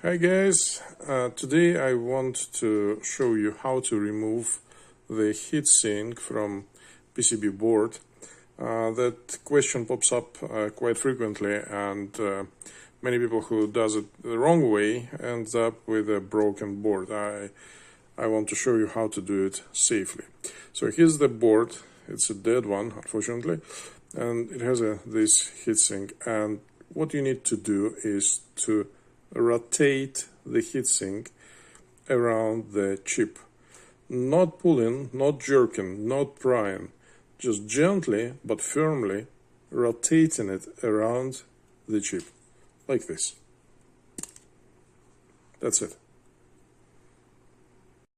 Hi guys, today I want to show you how to remove the heatsink from PCB board. That question pops up quite frequently, and many people who does it the wrong way ends up with a broken board. I want to show you how to do it safely. So here's the board. It's a dead one, unfortunately, and it has this heatsink, and what you need to do is to rotate the heatsink around the chip. Not pulling, not jerking, not prying, just gently but firmly rotating it around the chip, like this. That's it.